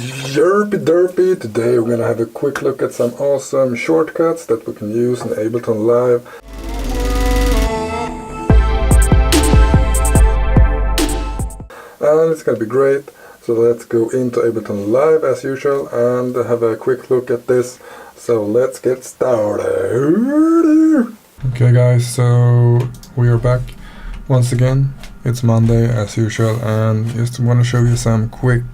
Yerpy derpy, today we're gonna have a quick look at some awesome shortcuts that we can use in Ableton Live. And it's gonna be great, so let's go into Ableton Live as usual and have a quick look at this. So let's get started. Okay guys, so we are back once again. It's Monday as usual, and just want to show you some quick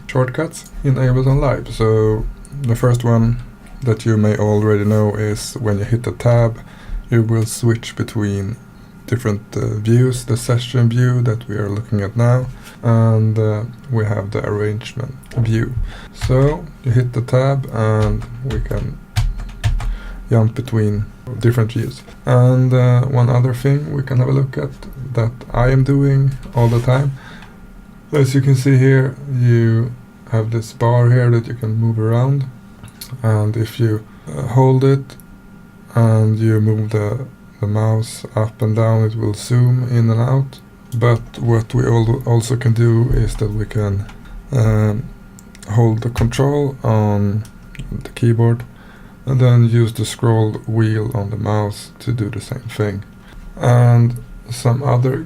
shortcuts in Ableton Live. So the first one that you may already know is when you hit the tab, you will switch between different views. The session view that we are looking at now, and we have the arrangement view. So you hit the tab and we can jump between different views. And one other thing we can have a look at that I am doing all the time. As you can see here, you have this bar here that you can move around, and if you hold it and you move the mouse up and down, it will zoom in and out. But what we also can do is that we can hold the control on the keyboard and then use the scroll wheel on the mouse to do the same thing. And some other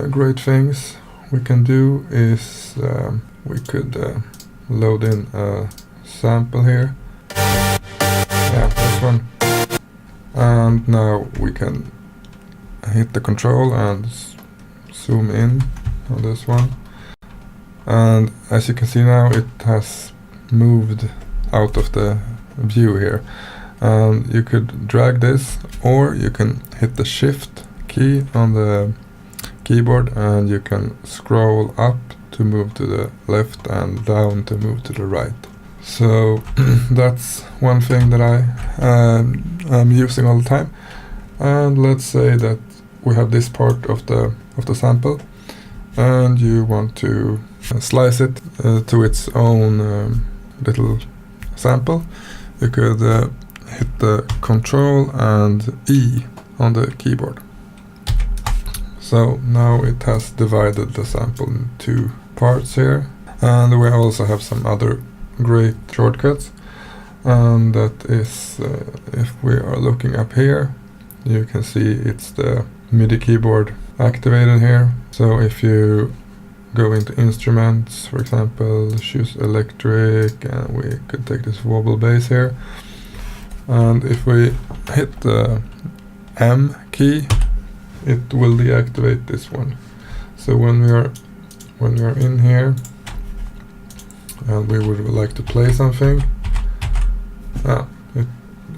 great things we can do is we could load in a sample here. Yeah, this one. And now we can hit the control and zoom in on this one. And as you can see now, it has moved out of the view here. And you could drag this, or you can hit the shift key on the keyboard and you can scroll up to move to the left and down to move to the right. So that's one thing that I'm using all the time. And let's say that we have this part of the sample and you want to slice it to its own little sample. You could hit the Control and E on the keyboard. So now it has divided the sample in two parts here. And we also have some other great shortcuts, and that is if we are looking up here, you can see it's the MIDI keyboard activated here. So if you go into instruments, for example, choose electric, and we could take this wobble bass here, and if we hit the M key, it will deactivate this one. So when we are in here and we would like to play something, it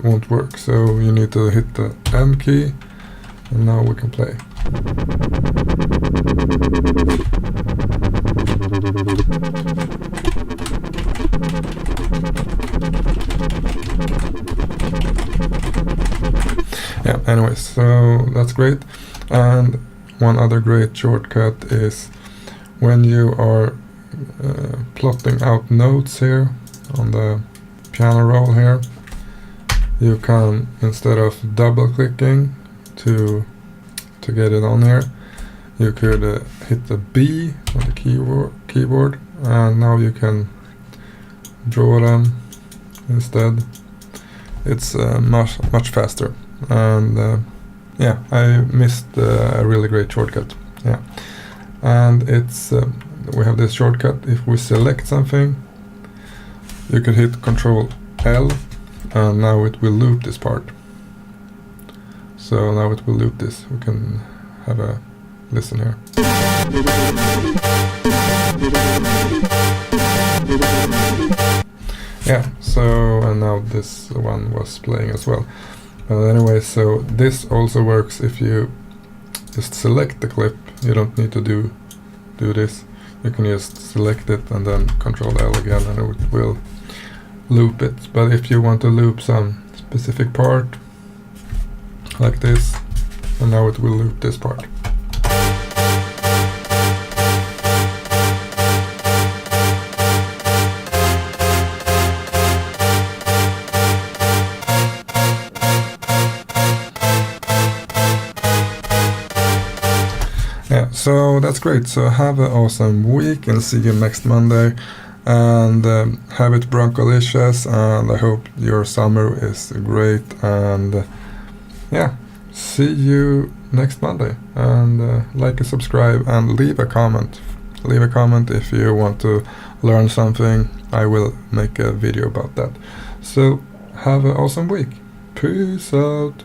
won't work. So you need to hit the M key, and now we can play. Yeah, anyways, so that's great. And one other great shortcut is when you are plotting out notes here on the piano roll here, you can, instead of double clicking to get it on here, you could hit the B on the keyboard, and now you can draw them instead. It's much faster. And yeah, I missed a really great shortcut. Yeah, and it's we have this shortcut. If we select something, you can hit Control L, and now it will loop this part. So now it will loop this. We can have a listen here. Yeah, so and now this one was playing as well. Anyway, so this also works if you just select the clip. You don't need to do this. You can just select it and then Control L again, and it will loop it. But if you want to loop some specific part, like this, and now it will loop this part. Yeah, so that's great. So have an awesome week and see you next Monday. and have it broncolicious, and I hope your summer is great, and yeah, see you next Monday, and like and subscribe and leave a comment if you want to learn something. I will make a video about that. So have an awesome week. Peace out.